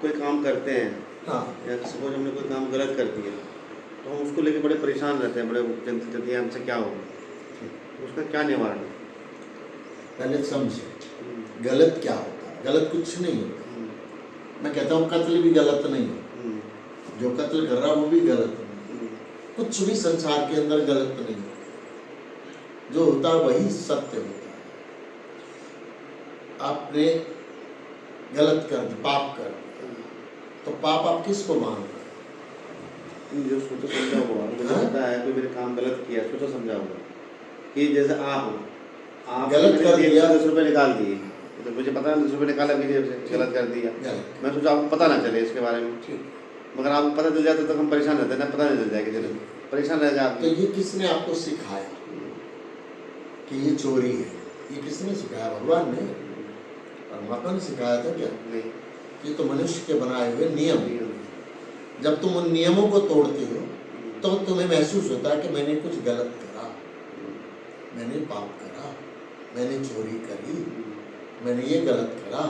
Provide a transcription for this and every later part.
कोई काम करते हैं हाँ या सपोज हमने कोई काम गलत कर दिया तो हम उसको लेके बड़े परेशान रहते हैं, बड़े चिंतित रहते हैं हमसे क्या होगा, उसका क्या निवारण है? पहले समझे गलत क्या होता है। गलत कुछ नहीं होता। मैं कहता हूँ कत्ल भी गलत नहीं है, जो कत्ल कर रहा वो भी गलत नहीं, कुछ भी संसार के अंदर गलत नहीं है। जो होता है वही सत्य होता है। आपने गलत कर दिया, पाप कर दिया, तो पाप आप किसको मान रहे हैं? जो सोचा समझा हुआ मुझे पता है, कोई मेरे काम गलत किया सोचा समझा हुआ कि जैसे आप गलत कर दिया, 10 रुपये निकाल दिए, तो मुझे पता है 10 रुपये निकाला मेरी जेब से, गलत कर दिया। मैं सोचा आपको पता ना चले इसके बारे में, मगर आपको पता चल जाता तो हम परेशान रहते ना, पता नहीं चल जाएगा, चलो परेशान रह जाए। तो ये किसने आपको सिखाया कि ये चोरी है? ये किसने सिखाया? भगवान ने, परमात्मा ने सिखाया था क्या? नहीं, ये तो मनुष्य के बनाए हुए नियम। जब तुम उन नियमों को तोड़ते हो तो तुम्हें महसूस होता है कि मैंने कुछ गलत करा, मैंने पाप करा, मैंने चोरी करी, मैंने ये गलत करा,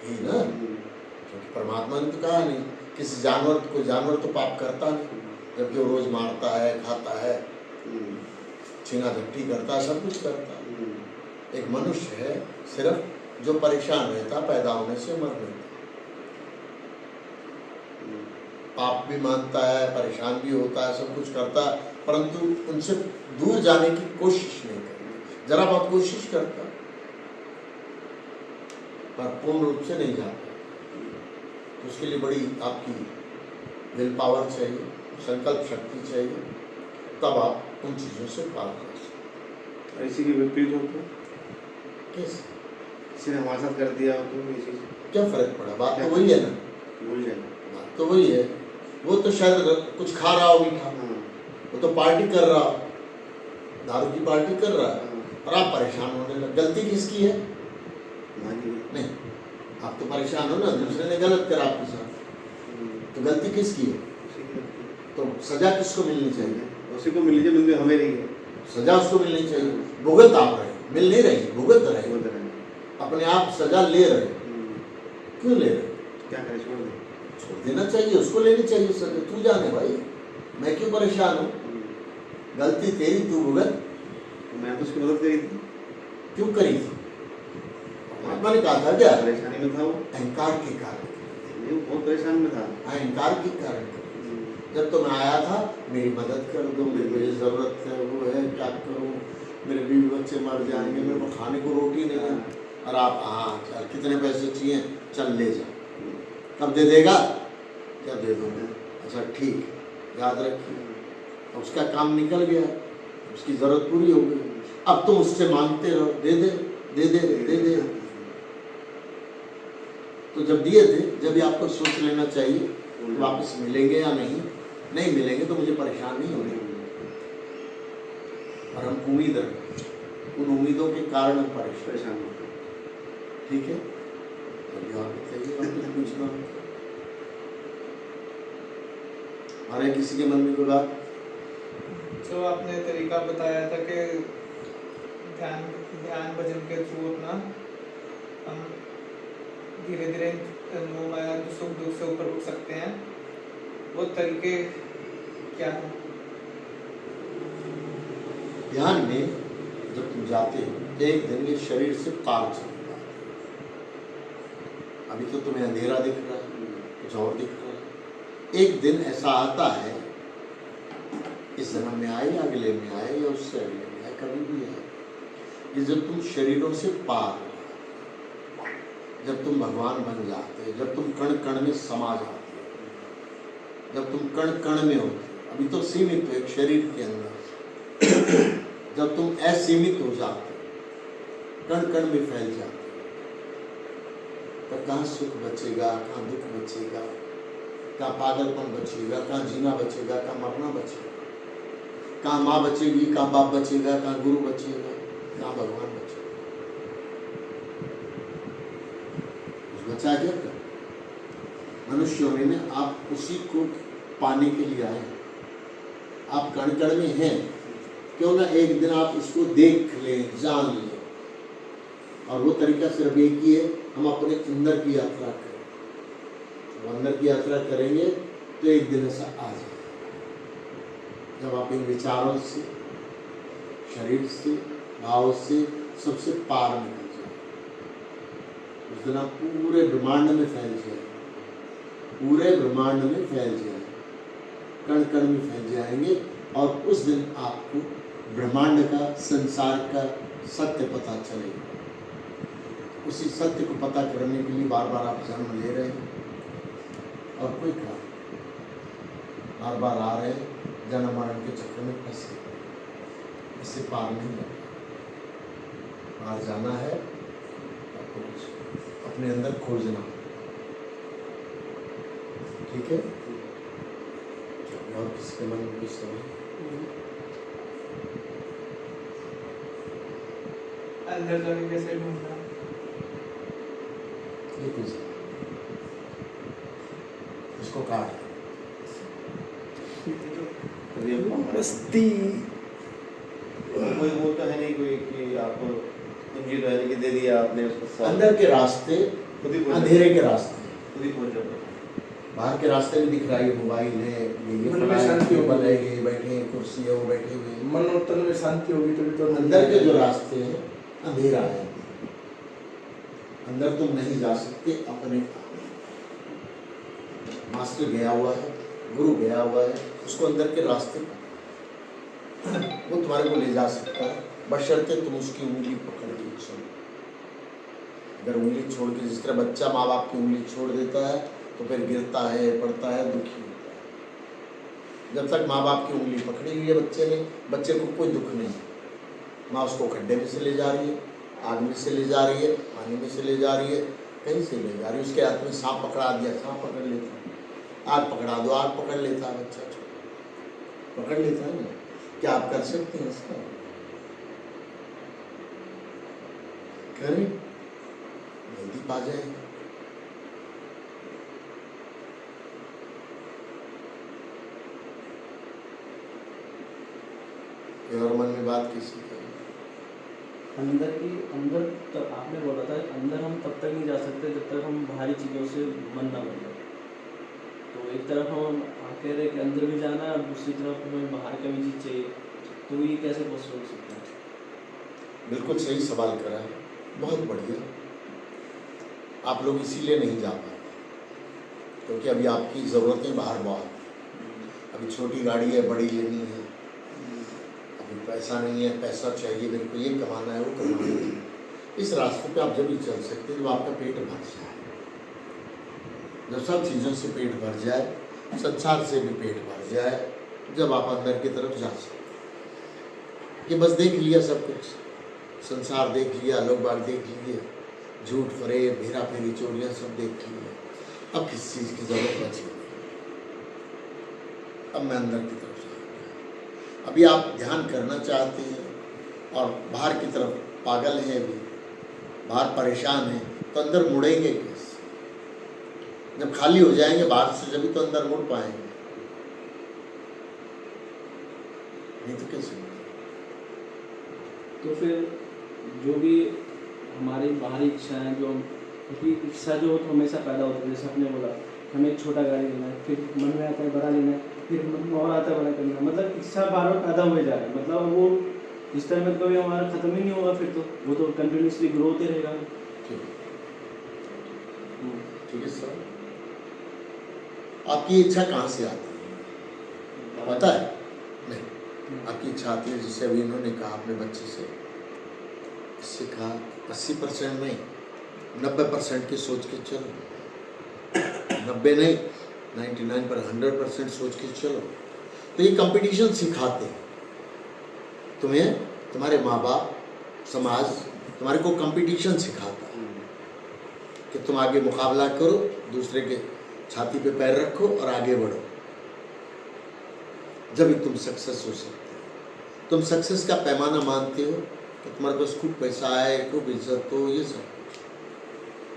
ये ना। क्योंकि परमात्मा ने तो कहा नहीं, किसी जानवर तो पाप करता नहीं, जबकि वो रोज मारता है, खाता है, छीना झपटी करता है, सब कुछ करता है। एक मनुष्य है सिर्फ जो परेशान रहता पैदा होने से मरने तक, पाप भी मानता है, परेशान भी होता है, सब कुछ करता है, परंतु उनसे दूर जाने की कोशिश नहीं करता। जरा बहुत कोशिश करता पर पूर्ण रूप से नहीं जाता। तो उसके लिए बड़ी आपकी विल पावर चाहिए, संकल्प शक्ति चाहिए, तब आप उन चीज़ों से पार कर सकते। इसी की विपरीत हो तो कैसे? किसी ने हमारे साथ कर दिया तो ये चीज़ क्या फर्क पड़ा? बात तो वही है ना, भूल जाए। बात तो वही है। वो तो शायद कुछ खा रहा हो मीठा, वो तो पार्टी कर रहा, दारू की पार्टी कर रहा है, और आप परेशान होने लगे। गलती किसकी है? नहीं, आप तो परेशान हो ना, दूसरे ने गलत करा आपके साथ, तो गलती किसकी है? तो सजा किसको मिलनी चाहिए? उसी को मिल लीजिए, मिल हमें नहीं है, सजा उसको मिलनी चाहिए। भुगत आप रहे, मिल नहीं रही, भुगत रहे, अपने आप सजा ले रहे। क्यों ले रहे? क्या करें, छोड़ दें? छोड़ देना चाहिए, उसको लेनी चाहिए सजा। तू जाने भाई, मैं क्यों परेशान हूँ? गलती तेरी, तू भुगत। मैं तो उसकी मदद करी थी। क्यों करी थी? परमात्मा ने कहा था क्या? परेशानी में था वो, अहंकार के कारण। बहुत परेशान में था, अहंकार के कारण। जब तो मैं आया था, मेरी मदद कर दो, मेरी जरूरत है, वो है, क्या करूँ, मेरे बीवी बच्चे मर जाएंगे, मेरे को खाने को रोटी नहीं है, और आप हाँ चल कितने पैसे चाहिए, चल ले जा। कब दे देगा? क्या दे दूँगा? अच्छा ठीक, याद रखिए। उसका काम निकल गया, उसकी जरूरत पूरी हो गई। अब तुम उससे मांगते रहो, दे दे दे दे दे दे। तो जब दिए थे, जब भी आपको सोच लेना चाहिए वापस मिलेंगे या नहीं, नहीं मिलेंगे तो मुझे परेशान नहीं होने, और हम उम्मीद रखें, उन उम्मीदों के कारण हम परेशान होते हैं। ठीक है, अभी और बताइए, और कुछ पूछना हमारे किसी के मन में कोई बात? जो आपने तरीका बताया था कि ध्यान भजन के थ्रू अपना हम धीरे धीरे माया सुख दुख से ऊपर उठ सकते हैं, वो तरीके क्या है? ध्यान में जब तुम जाते हो, एक दिन ये शरीर से तार चलता है। अभी तो तुम्हें अंधेरा दिख रहा है, कुछ और दिख रहा है। एक दिन ऐसा आता है, इस जन्म में आए या अगले में आए या उससे अगले में आए, कभी भी आए, कि जब तुम शरीरों से पार, जब तुम भगवान बन जाते हो, जब तुम कण कण में समा जाते हो, जब तुम कण कण में होते हो, अभी तो सीमित हो एक शरीर के अंदर, जब तुम असीमित हो जाते हो, कण कण में फैल जाते हो, तो कहाँ सुख बचेगा, कहाँ दुख बचेगा, कहाँ पागलपन बचेगा, कहाँ जीना बचेगा, कहाँ मरना बचेगा, कहाँ माँ बचेगी, कहाँ बाप बचेगा, कहाँ गुरु बचेगा, कहाँ भगवान बचेगा? बचा क्या कर? मनुष्य होने में आप उसी को पाने के लिए आए। आप कण कण में हैं, क्यों ना एक दिन आप उसको देख लें, जान लें। और वो तरीका सिर्फ एक ही है, हम अपने अंदर की यात्रा करें। जब अंदर की यात्रा करेंगे तो एक दिन ऐसा आ जाएगा जब आप इन विचारों से, शरीर से, भाव से सबसे पार निकल जाए। उस दिन आप पूरे ब्रह्मांड में फैल जाए, पूरे ब्रह्मांड में फैल जाए, कण कण में फैल जाएंगे और उस दिन आपको ब्रह्मांड का, संसार का सत्य पता चलेगा। उसी सत्य को पता करने के लिए बार बार आप जन्म ले रहे हैं और कोई काम, बार बार आ रहे हैं, जन्म मरण के चक्कर में फंसे, इससे पार नहीं जाना। पार जाना है आपको कुछ अपने अंदर खोजना, ठीक है? और किसके मन में कुछ समझ? अंदर जाके कैसे ढूंढना? ये कुछ इसको काट मस्ती कोई वो तो है नहीं कोई कि आपको कुंजी तो है नहीं कि दे दिया आपने उसको। अंदर के रास्ते, खुद ही अंधेरे के रास्ते, खुद ही पहुंच जाता। बाहर के रास्ते में दिख रहा है, ये मोबाइल है, ये मन में फलाना है, शांति टेबल होगी। है, ये बैठे हैं, कुर्सी है, वो बैठे हुए हैं। मन और तन में शांति होगी तभी तो अंदर के जो रास्ते हैं अंधेरा है, अंदर तुम नहीं जा सकते। अपने मास्टर गया हुआ है, गुरु गया हुआ है, उसको अंदर के रास्ते वो तुम्हारे को ले जा सकता है, बशर्ते तुम उसकी उंगली पकड़ के चलो। अगर उंगली छोड़ के, जिस तरह बच्चा माँ बाप की उंगली छोड़ देता है तो फिर गिरता है, पड़ता है, दुखी होता है। जब तक माँ बाप की उंगली पकड़ी हुई है बच्चे ने, बच्चे को कोई दुख नहीं। माँ उसको खड्डे में से ले जा रही है, आग में से ले जा रही है, पानी में से ले जा रही है, कहीं से ले जा रही है। उसके हाथ में सांप पकड़ा दिया, सांप पकड़ लेता है। आग पकड़ा दो, आग पकड़ लेता है, बच्चा पकड़ लेता है ना। क्या आप कर सकते हैं इसका? करें, जल्दी पा जाएंगे। और मन में बात किसी की अंदर तब आपने बोला था अंदर हम तब तक नहीं जा सकते जब तक हम बाहरी चीज़ों से मन ना बदले। तो एक तरफ हम कह रहे कि अंदर भी जाना है और दूसरी तरफ हमें बाहर का भी चीज़ चाहिए, तो ये कैसे पॉसिबल हो सकता है? बिल्कुल सही सवाल करा है, बहुत बढ़िया। आप लोग इसीलिए नहीं जा पाते क्योंकि अभी आपकी ज़रूरतें बाहर बहुत। अभी छोटी गाड़ी है, बड़ी लेनी है, अभी पैसा नहीं है, पैसा चाहिए, मेरे को ये कमाना है, वो कमाना है। इस रास्ते पे आप जब भी चल सकते हैं जब आपका पेट भर जाए, जब सब चीज़ों से पेट भर जाए, संसार से भी पेट भर जाए, जब आप अंदर की तरफ जा सकते कि बस देख लिया सब कुछ, संसार देख लिया, लोग बाग देख लिए, झूठ फरेब, हेरा फेरी, चोरियाँ सब देख लिए, अब किस चीज़ की जरूरत बची नहीं। अब मैं अंदर की तरफ जाऊँगा। अभी आप ध्यान करना चाहते हैं और बाहर की तरफ पागल हैं, अभी बाहर परेशान हैं, तो अंदर मुड़ेंगे कैसे? जब खाली हो जाएंगे बाहर से, जब भी तो अंदर मुड़ पाएंगे, नहीं तो कैसे? तो फिर जो भी हमारी बाहरी इच्छाएं, जो क्योंकि इच्छा जो तो हमेशा पैदा होती है, जैसे आपने बोला हमें एक छोटा गाड़ी लेना है, फिर मन में आता है बड़ा लेना है, फिर मन में और आता है बड़ा करना है, मतलब इच्छा बार बार पैदा हो जा रहा है। मतलब वो इस तरह में कभी हमारा ख़त्म ही नहीं होगा, फिर तो वो तो कंटिन्यूसली ग्रो होते रहेगा। ठीक है सर। आपकी इच्छा कहाँ से आती है पता है? नहीं, आपकी इच्छा आती है, जैसे अभी इन्होंने कहा अपने बच्चे से, इससे कहा 80% नहीं 90% की सोच के चलो, 90 नहीं 99 पर 100% सोच के चलो। तो ये कंपटीशन सिखाते हैं तुम्हें, तुम्हारे माँ बाप, समाज तुम्हारे को कंपटीशन सिखाता है कि तुम आगे मुकाबला करो, दूसरे के छाती पे पैर रखो और आगे बढ़ो, जब भी तुम सक्सेस हो सकते हो। तुम सक्सेस का पैमाना मानते हो कि तुम्हारे पास खूब पैसा आए, खूब इज्जत हो, ये सब,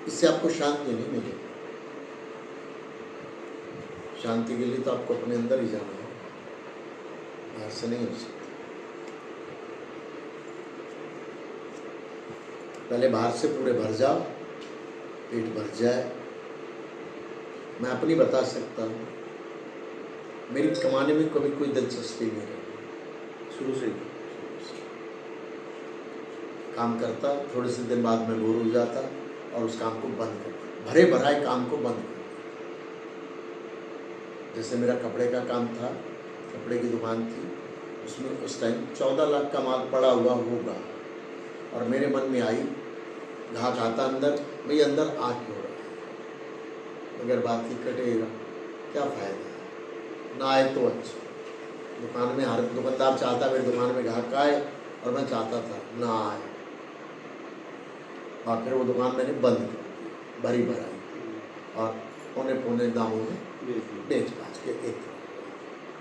इससे आपको शांति नहीं मिलेगी। शांति के लिए तो आपको अपने अंदर ही जाना है, बाहर से नहीं हो सकता। पहले बाहर से पूरे भर जाओ, पेट भर जाए, मैं अपनी बता सकता हूँ, मेरी कमाने में कभी कोई दिलचस्पी नहीं रही। शुरू से काम करता, थोड़े से दिन बाद में बोर हो जाता और उस काम को बंद कर देता, भरे भराए काम को बंद कर देता। जैसे मेरा कपड़े का काम था, कपड़े की दुकान थी, उसमें उस टाइम 14 लाख का माल पड़ा हुआ होगा और मेरे मन में आई, घाट आता अंदर, भाई अंदर आ क्यों रहा है, अगर बात ही कटेगा क्या फायदा है, ना आए तो अच्छा। दुकान में हर दुकानदार चाहता मेरी दुकान में ग्राहक आए और मैं चाहता था ना आए, और फिर वो दुकान मैंने बंद कर दी, भरी भराई, और पौने पौने दामों में बेच बाच के एक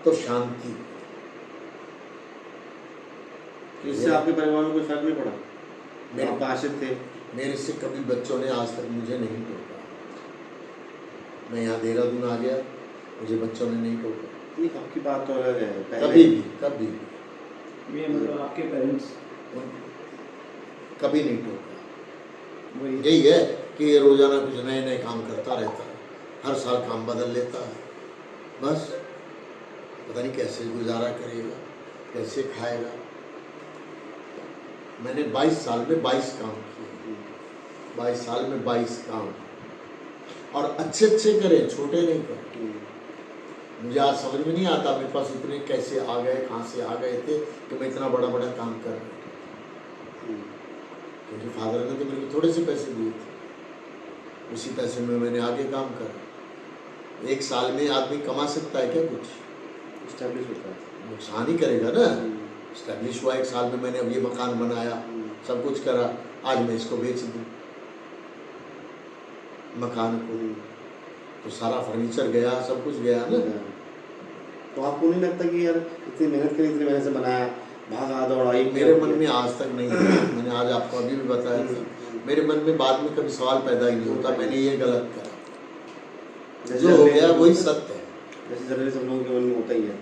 तो शांति। इससे आपके परिवार में कोई फर्क नहीं पड़ा? मेरे आप आश्रित थे? मेरे से कभी बच्चों ने आज तक मुझे नहीं टोका। मैं यहाँ देहरादून आ गया, मुझे बच्चों ने नहीं टोका नहीं, आपकी बात तो अलग है। कभी भी ये मतलब आपके पेरेंट्स कभी नहीं टोका। वही यही है कि ये रोजाना कुछ नए नए काम करता रहता है, हर साल काम बदल लेता है, बस पता नहीं कैसे गुजारा करेगा, कैसे खाएगा। मैंने 22 साल में 22 काम किए, 22 साल में 22 काम, और अच्छे अच्छे करे, छोटे नहीं करे। मुझे आज समझ में नहीं आता मेरे पास इतने कैसे आ गए, कहाँ से आ गए थे कि मैं इतना बड़ा बड़ा काम कर रहा था। क्योंकि फादर ने तो मेरे को थोड़े से पैसे दिए थे, उसी पैसे में मैंने आगे काम करा। एक साल में आदमी कमा सकता है क्या कुछ? एस्टैब्लिश होता है, नुकसान ही करेगा ना। एस्टैब्लिश हुआ एक साल में, मैंने अब ये मकान बनाया, सब कुछ करा, आज मैं इसको बेच दूँ मकान को, तो सारा फर्नीचर गया, सब कुछ गया ना। तो आपको नहीं लगता कि यार इतनी मेहनत करी, इतनी मेहनत से बनाया, भागा दौड़ाई? मेरे मन में आज तक नहीं है, मैंने आज आपको अभी भी बताया था, मेरे मन में बाद में कभी सवाल पैदा ही नहीं होता मैंने ये गलत करा। जो हो गया वही सत्य है। जैसे जनरली सब लोगों के मन में होता ही है,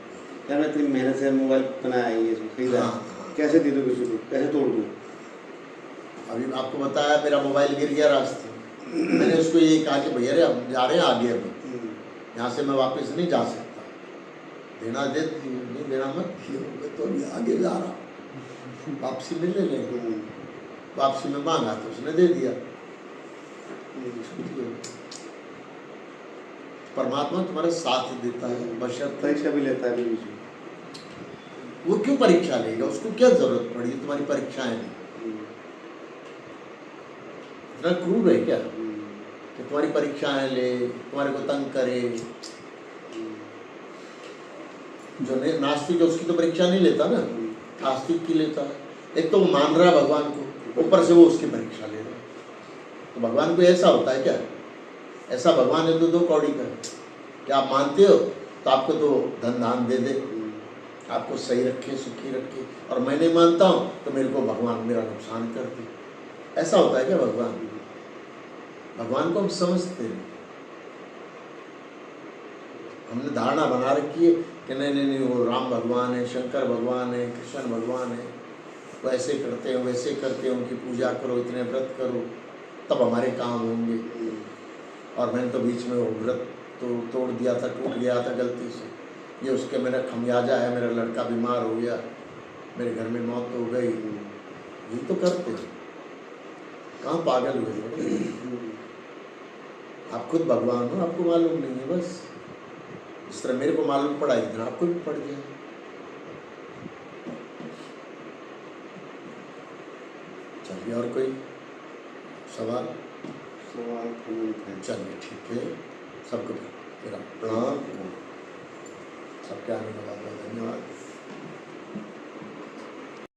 यार मैं इतनी मेहनत से मोबाइल बनाया है, ये खरीदा, कैसे दे दूँ किसी को, कैसे तोड़ दूँ? अभी आपको बताया मेरा मोबाइल गिर गया रास्ते, मैंने उसको ये कहा कि भैया रे हम जा रहे हैं आगे, अभी यहाँ से मैं वापस नहीं जा सकता, देना दे, नहीं देना मत, मैं तो अभी आगे जा रहा, वापसी में ले लेंगे। वापसी में मांगा तो उसने दे दिया। परमात्मा तुम्हारे साथ देता है, बशर्ते परीक्षा भी लेता है बीच में। वो क्यों परीक्षा लेगा, उसको क्या जरूरत पड़ी तुम्हारी परीक्षाएं नहीं। इतना क्रूर है क्या कि तुम्हारी परीक्षाएं ले, तुम्हारे को तंग करे। जो नास्तिक है उसकी तो परीक्षा नहीं लेता ना, आस्तिक की लेता है। एक तो वो मान रहा है भगवान को, ऊपर से वो उसकी परीक्षा ले रहा है। तो भगवान को ऐसा होता है क्या? ऐसा भगवान है तो 2 कौड़ी का, क्या आप मानते हो तो आपको तो धन दान दे दे, आपको सही रखे, सुखी रखे, और मैं नहीं मानता हूँ तो मेरे को भगवान मेरा नुकसान कर दे। ऐसा होता है क्या भगवान? भगवान को हम समझते हैं, हमने धारणा बना रखी है कि नहीं नहीं नहीं वो राम भगवान है, शंकर भगवान है, कृष्ण भगवान है, वो ऐसे करते हैं, वैसे करते हैं, उनकी पूजा करो, इतने व्रत करो तब हमारे काम होंगे। और मैंने तो बीच में वो व्रत तो तोड़ दिया था, टूट गया था गलती से, ये उसके मेरा खमियाजा है। मेरा लड़का बीमार हो गया, मेरे घर में मौत हो गई, ये तो करते हैं। कहाँ पागल हुए? आप खुद भगवान हो, आपको मालूम नहीं है। बस इस तरह मेरे को मालूम पड़ा, इतना आपको भी पड़ गया। चलिए, और कोई सवाल? चलिए ठीक है, सबको मेरा प्रणाम, सबके आने का बहुत बहुत धन्यवाद।